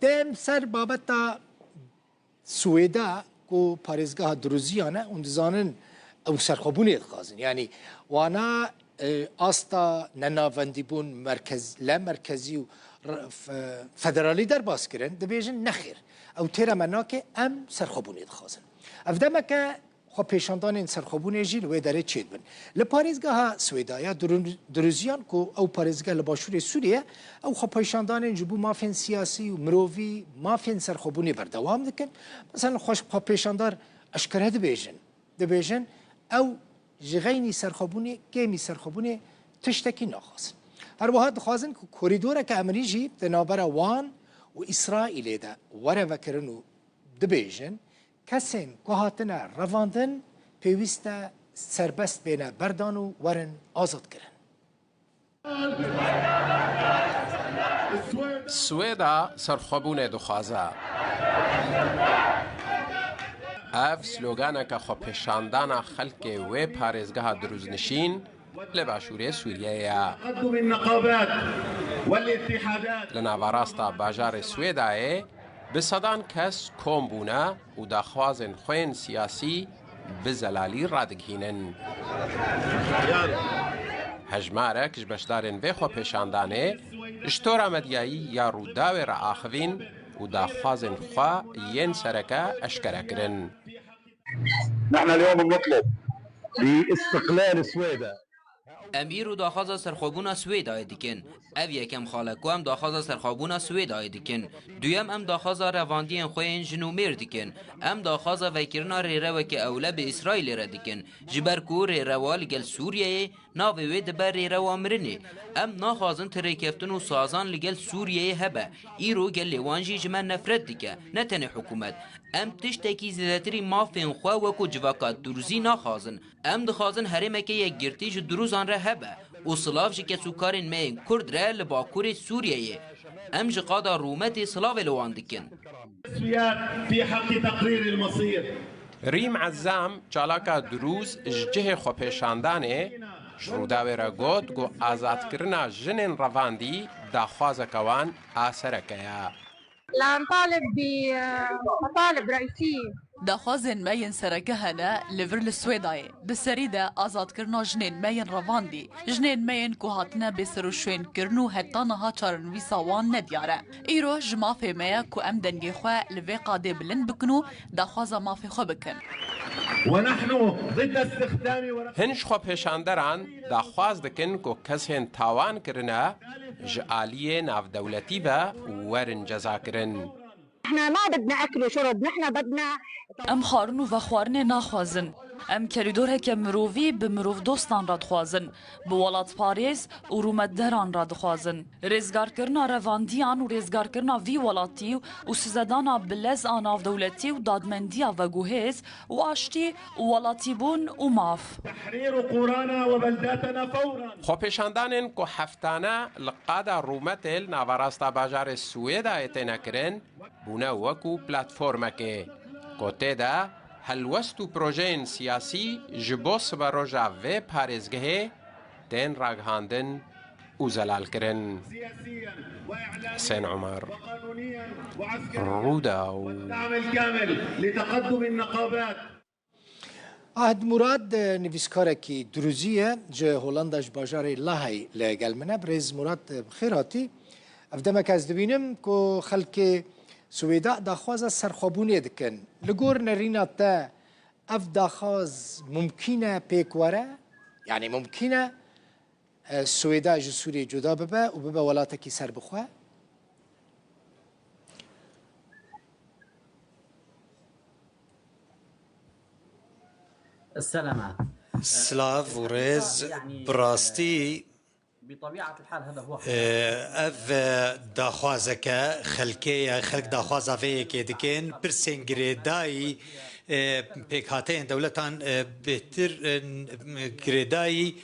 دم سر بابتا سويدا كو باريزگاه دروزيانا وندزانن او سرخوبوني خازن يعني وانا استا نناوندي بون مركز لا مركزي و فدرالي در باس كرن دبيجن نخير او تيرا مناكي ام سرخوبوني خازن افدمك خو پیشاندان سرخوبونی جیل و داره چید بن لپاریزگاه سویدایا دروزیان کو او پاریزگاه لباشور سوریه او خو پیشاندان جبو مافین سیاسی و مروی مافین سرخوبونی بردوام دکن مثلا خوش خو پیشاندار اشکره دبیجن او جغینی سرخوبونی گیمی سرخوبونی تشتکی ناخواست هر واحد خوازن که کوریدور که امری جیب دنابر وان و اسرائیل ده وره وکرنو دبیجن کسین که هاتنه رواندن پیوسته سربست بینه بردان و ورن آزاد کرن. سویدا سرخوبون دخوازه اف سلوگانه که خو پیشاندان خلق و پارێزگەها دروزنشین لباشوری سوریه لناواراستا باجار سویدایه بسدان کس کۆم بوونە و داخوازن خوێن سیاسی بزەلالی ڕادگهینن هەژمارەکش بەشدارن vê xwe pêşandanê ji tora medyayî ya rûdawê re axivîn û daxwazên xwe yên sereke eşkere kirin. نحن اليوم نطلب باستقلال سويدا. امیر و داخواز سرخوبونا سوید آیدیکن او یکم خالکو هم داخواز سرخوبونا سوید آیدیکن دویم هم داخواز رواندین خوین جنومیر دیکن هم داخواز ویکرنا ریرو که اوله به اسرائیل را دیکن جبرکو ریروال گل سوریه ناوی وی دبر ریرو امرنی هم ناخوازن تریکفتن و سازان لگل سوریه هبه ایرو گل لیوانجی جمن نفرت دیکه نتن حکومت ام تشتکی زیادتری مافین خواه وکو جواکات دروزی ناخوازن ام دخوازن حرمکه یک گرتیج دروزان را هبه و سلاف جی که سوکارین مین کرد را لباکور سوریه ام جی قادا رومت سلاف لوان دکن في حق تقرير المصير. ریم عزام چالاکا دروز جه خو پیشاندانه شروداوی را گود گو آزاد کرنا جنین رواندی داخوازه کوان آسرکه لا نطالب بمطالب رئيسية داخوازن ماين سركهنا لفر السويداي بسريدة آزاد كرنا جنين ماين رواندي جنين ماين كوهاتنا بسروشوين كرنو هتانها چارن ويساوان نديارة ايرو جما في مايا كو ام دنگي خواه لفي قادي بلن بكنو داخوازا ما في خو بكن ونحن ضد استخدام هنش خو پیشاندران داخواز دکن کو کس هن تاوان کرنا جعالیه ناف دولتی با ورن جزا کرن احنا ما بدنا اكل وشرب نحن بدنا ام خارن و خوارن ناخوازن ام کریدور هک مرووی به مروف دوستان را دخوازن به ولات پاریس و رومددران را دخوازن رزگار کرنا رواندیان و رزگار کرنا وی ولاتی و سزدانا بلز آناف دولتی و دادمندیا و گوهز و آشتی و ولاتی بون و ماف تحرير قرانا وبلداتنا فورا. خو پیشاندانن کو هفتانه لقادا رومتل ناواراستا باجار سویدا ایتنا کرن بونه وکو پلاتفورمکه کوته دا هلوستو پروژین سیاسی جبوس و روژا و پارێزگەهê tên راگهاندن و زلال کرن. حسين عمر رودا الدعم الكامل لتقدم النقابات. عهد مراد نویسکارکی دروزیه جه هولنداش باجار لاهای لگل منه برز مراد خیراتی افدمک از دوینم که خلک سویدا داخواز سرخوبونی دکن لگور نرینا تا اف داخواز ممکنه پیکواره یعنی ممکنه سویدا جو سوریه جدا ببه و ببه ولاتکی سر بخواه السلامة سلاف ورز براستي بطبيعة الحال هذا هو اف داخوازك خلقية خلق داخوازا فيك دكين برسين جريداي بيكاتين دولتان بهتر جريداي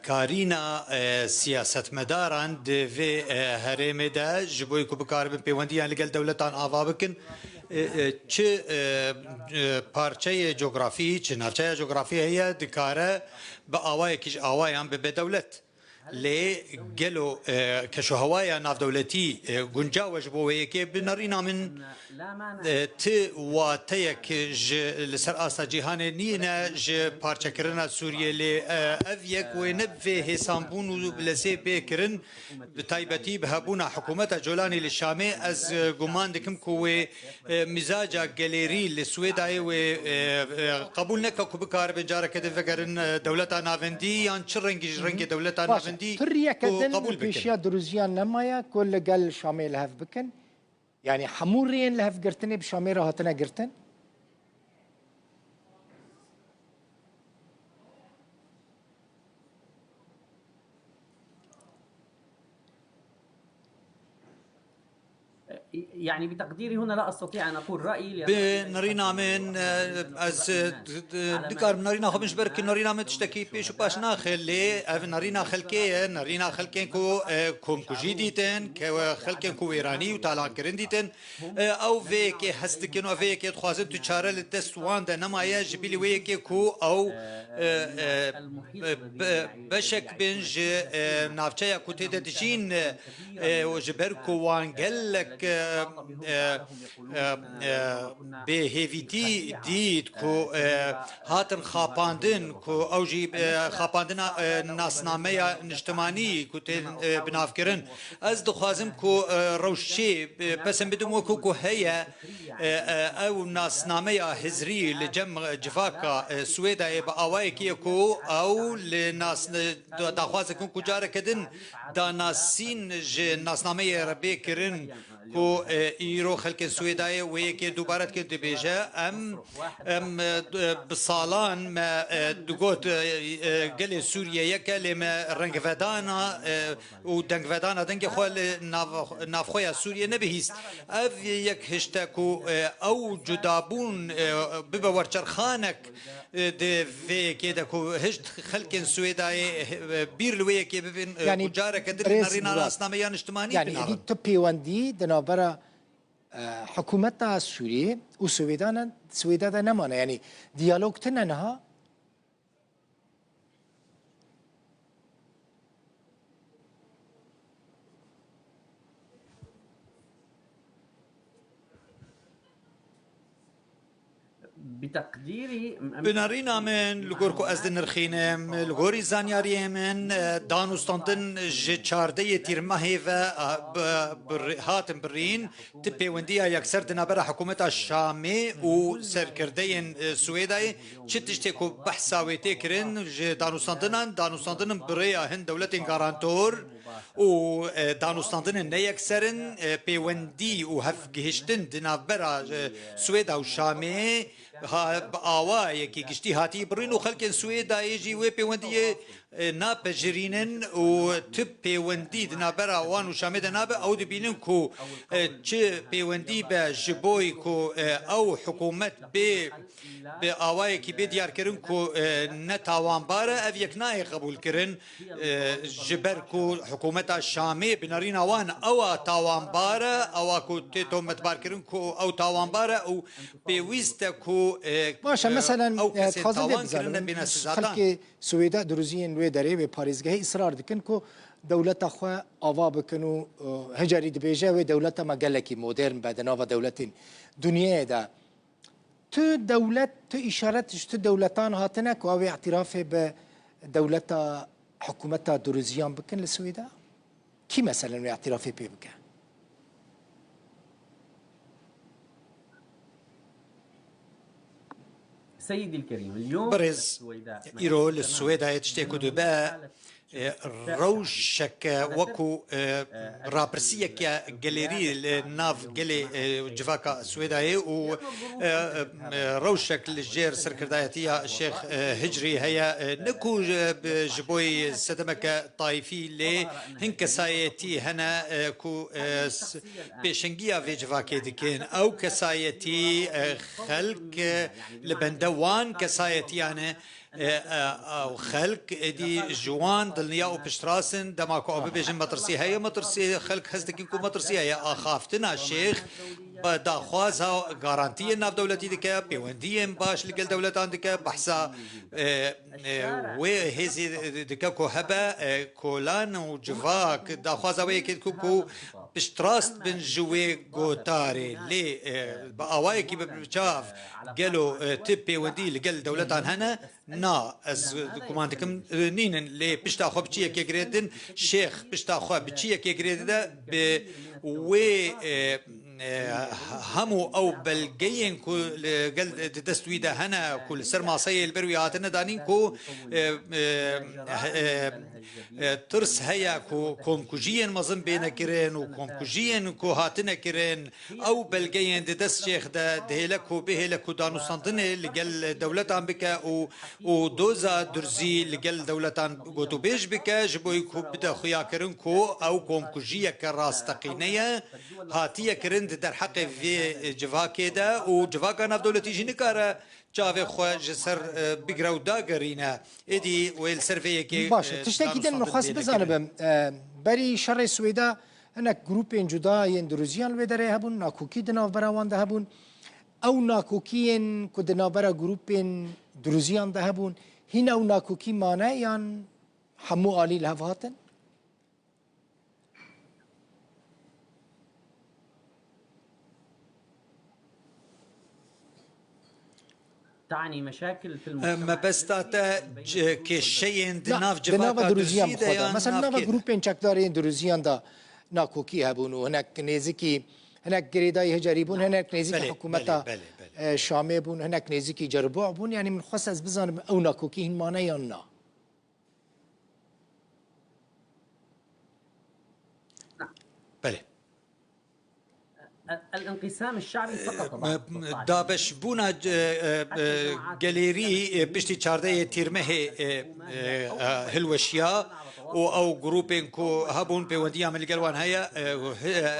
كارينا سياسة مداران في هرم دا جبوي كوبكار بيونديان لقل دولتان آفابكن چه پارچه جغرافی چه نافچه جغرافی هي دکاره با آوای کش آوای هم به دولت لقلو كشو هوايا ناف دولتي جنجا وجبوه كي بنرينا من ت واتيك ج لسر آسا جهان نينا ج پارچه کرنا سوریه ل افيك ونبفي حسابون لسي بكرن بتايبتي بهبونا حكومة جولاني للشامي از گمان دكم كو مزاجا گاليري لسويداي و قبول نكا كو بكار بنجارة كده فكرن دولتا نافندي يان چه رنگي دولتا نافندي تريا كدن بيشيا دروزيان نمايا كل قال شامي لهف بكن يعني حمورين لهف قرتني بشامي راهتنا قرتن يعني بتقديري هنا لا استطيع ان اقول رايي بنرينا من از دكار نرينا خمش برك نرينا من تشتكي بيش باش ناخل لي نرينا خلكيه نرينا خلكين كو كوم كوجيديتن كو خلكين كو ايراني وطالع كرنديتن او فيك هستكن او فيك تخوازن تشاره للتسوان ده نمايا جبلي ويك كو او بشك بنج نافچا كوتي دجين وجبركو وانجلك بهيفيتي ديد كو هاتن خاباندن كو اوجي خاباندنا ناسنامه نجتماني كو بنافكرن از دخوازم كو روشي بس بدم كو هي او ناسنامه هزري لجم جفاكا سويدا باوايكي كو او لناس دخوازكم كو جاره كدن دا ناسين ناسنامه ربي كرن كو ايرو خلق سويداي ويكي دوباره كده بيجا ام بصالان ما دغوت قال سوريا يكا ما رنگ فدانا ودنگ فدانا دنگ خو ناف خويا سوريا نبهيست اف يك هشتاكو او جدابون ببور چرخانك د في كده كو هشت خلق سويداي بير لويكي بين يعني جاره كدر نارينا ناسناميان اجتماعي يعني دي تبي وندي دنابرا حكومتها سوريا وسويدان سويدا نمانا يعني ديالوج تننها بتقديري بنارينا من لغوركو ازدن رخينم لغوري زانياري من دانوستانتن جارده تيرماهي و هاتم برين تبي ونديا يكسر دنابرا حكومة الشامي و سركردين سويداي چتشتكو بحثاوي تكرن دانوستانتن بريا هن دولتين غارانتور و دانوستاندن نيكسرن بيوندي و هفجهشتن دنابرا سويدا و شامي ها بآوا يكي گشتي هاتي برين و خلق سويدا يجي و بيوندي ناب جرينن و تب بيوندي دنابرا وان و شامي دنابا او دبينن كو چه بيوندي با جبوي كو او حكومت بآوا يكي بديار كرن كو نتاوان بارا اف يكناي قبول كرن جبر كو حكومة الشامي بنارينا وان او تاوان بارا او كو تيتو متبار كرن كو او تاوان بارا او بيويستا كو ماشا مثلا تخاصم بزنم خلق سويدا دروزين لوي داري بباريزگاه اصرار دكن كو دولت اخوا آوا بکنو هجری دبیجه و دولت ما گلکی مدرن بدنا و دولت دنیا دا تو دولت تو اشارتش تو دولتان هاتنا کو او اعتراف به دولت حكومتها دروزيان بكن للسويدا كي مثلا اعترافي بيه بكن سيدي الكريم اليوم برز إيرو للسويدا يتشتكو دبا روشك وكو رابرسية كاليري ناف جالي جفاكا سويداي و روشك للجير سركردايتيا الشيخ هجري هيا نكو جبوي سدمك طايفي لي هنك سايتي هنا كو بيشنجيا في جفاكي ديكين او كسايتي خلق لبندوان كسايتي يعني او خلق دي جوان دلنيا او بشتراسن دماكو او بيجن مطرسي هي مطرسي خلق هستكين كو مطرسي هي اخافتنا الشيخ داخوازها غارانتي ناف دولتي دكا بيونديم باش لقل دولتان دكا بحسا وهزي دكا كو هبا كولان وجفاك داخوازها ويكيد كوكو بشتراست بن جوي غوتاري لي باوايكي بشاف قالوا تبي ودي لقل دولتان هنا نا از كوماندكم نين لي بشتا خو بچيه كي جريدن شيخ بشتا خو بچيه كي جريدا ب وي همو او بلجين كل قل تستويدا هنا كل سر ماصي البروياتنا دانين كو ترس هيا كو كومكوجين مظن بينا كرين وكومكوجين كو هاتنا كرين او بلجين دست شيخ دا دهلكو بهلكو دانو سنتن اللي قال دولتان بكا ودوزا درزي اللي قال دولتان قوتو بيش بكا جبوي كو بدا خيا كرين كو او كومكوجية كراستقينية هاتية كرين در حق في جفاكي دا وجفاكا ناف دولتي جينيكارا جاوي خو جسر بيغراو داغرينا ادي ويل سيرفي كي باشه تشتكي دن خاص بزانم بري شر سويدا هناك جروبين جدا يندروزيان ودره هبون ناكوكي دناف براوان ده هبون او ناكوكيين كدنا برا جروبين دروزيان ده هبون هنا او ناكوكي معناه يعني حمو علي الهفاتن تعني مشاكل في المجتمع. ما بس تاتا كشيء دناف جفاكا دروزيان بخدا مثلا ناف جروبين چکدارين دروزيان دا ناكوكي هبون وهناك نيزكي هناك قريداي هجريبون هناك نيزكي حكومتا شامي بون هناك نيزكي جربوع بون يعني من خصص بزان او ناكوكي هن مانا يانا بله الانقسام الشعبي فقط دابش بونا جاليري بشتي چارده تيرمه هلوشيا او جروبين كو هبون بيودي عمل جلوان هيا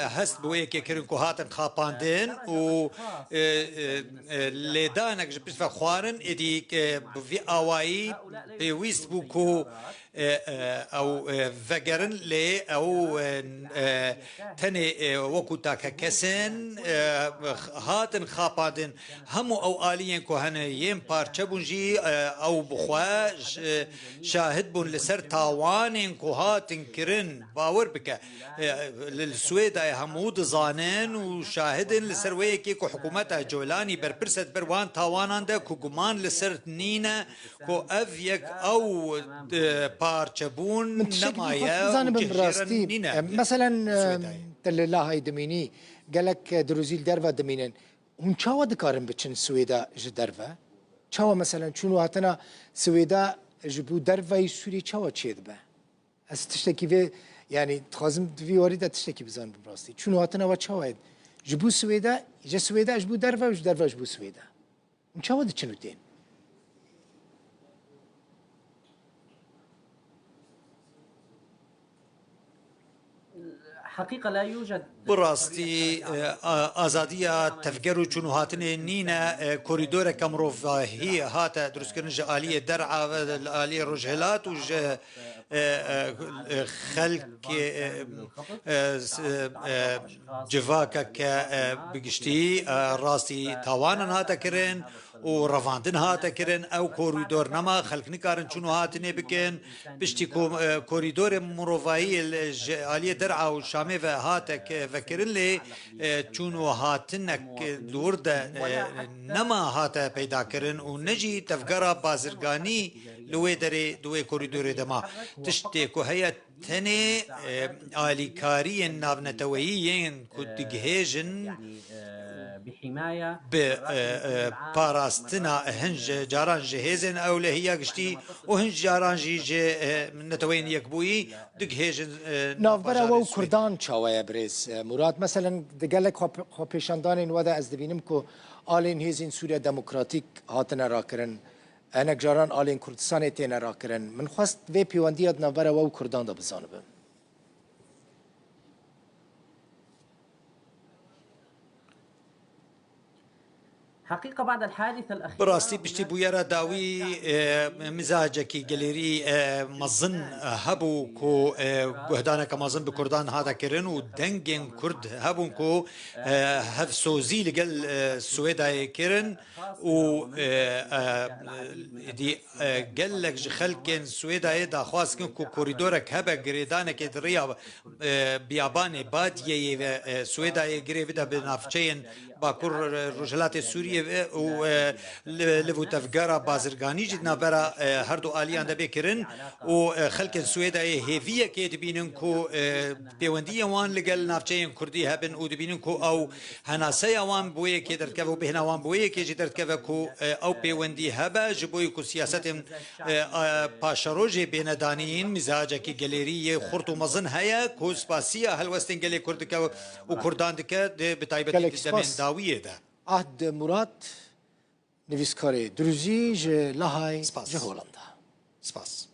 هست بويك كيرن كو هاتن خاباندين و لدانك جبت خوارن ادي في اواي بويست بوكو او فجرن لي او تني وكو تاكا كسن هاتن خابادن همو او آليين كو هنا يم بارچه بونجي او بخواج شاهد بون لسر تاوانين كو هاتن كرن باور بك للسويد همو دزانن وشاهدن لسر ويكي كو حكومتها جولاني بربرست بروان تاوانان ده كو گمان لسر نينا كو افيك او بارچبون نمايا براستي مثلا تل الله هاي دميني قالك دروزيل درفا دمينن هم چاوا دكارن بچن سويدا ج درفا چاوا مثلا چونو هاتنا سويدا جبو درفا سوري چاوا چيد به از تشتكي في يعني تخازم في وريدا تشتكي بزان براستي چونو هاتنا وا چاوا جبو سويدا ج سويدا جبو درفا وج درفا جبو سويدا هم چاوا دچنو دين حقيقة لا يوجد براستي آزادية تفكروا شنو هاتني نينا كوريدور كمروف هي هاتا دروس كرنج آلية درعة آلية رجهلات وج خلق جفاكا بقشتي راستي تاوانا هاتا كرن ورفاندن هاتا كرن او كوريدور نما خلق نكارن شنو هاتني بكن بشتي كوريدور مروفاهي آلية درعة وشامي هاتا فكرن لي شنو هاتنك لوردا نما هاتا پیدا کرن ونجي تفكرا بازرگاني لوي دري دوي كوريدور دما تشتكو هي تني آليكاري نافنتويين كدجهجن بحماية بباراستنا هنج جاران جهزن او لهي قشتي وهنج جاران جي نتوين يكبوي دجهجن نافبرا و كردان چاويا بريس مراد مثلا دقالك خو پیشاندان ودا از دبینم کو آلين هيزين سوريا ديمقراطيك هاتنا راكرن انا جاران آلين كردستان تينا راكرن من خواست في بيوانديات نافبرا و كردان دا بزانبم حقيقة بعد الحادثة الأخيرة براستي بشتي بويرا داوي مزاجكي جاليري مظن هبو كو بهدانا كمظن بكردان هذا كرن ودنجن كرد هبون كو هف سوزي لقل السويدا كرن و دي قال لك جخلكن السويدا دا خواص كو كوريدورك هبا جريدانا كدريا بياباني باديه السويدا جريفدا بنافچين باكور رجلات سوريا و لفو تفجارا بازرگانی جدنا برا هر دو آلیان دا بکرن و خلق السويدا هيفية كي دبينن كو بيوندية وان لقل نافچين كردي هبن و دبينن كو او هناسيا وان بوية كي دركفو بهنا وان بوية كي جي دركفو كو او بيوندي هبا جبوي كو سياسة پاشروجي بيندانيين مزاجة كي گليرية خورتو مزن هيا كو سپاسية هلوستن گلي كردكا و كردان دكا بتايبتي دمين داوية دا عهد مراد نویسکار دروزی ج لهای سپاس. ج هولندا سپاس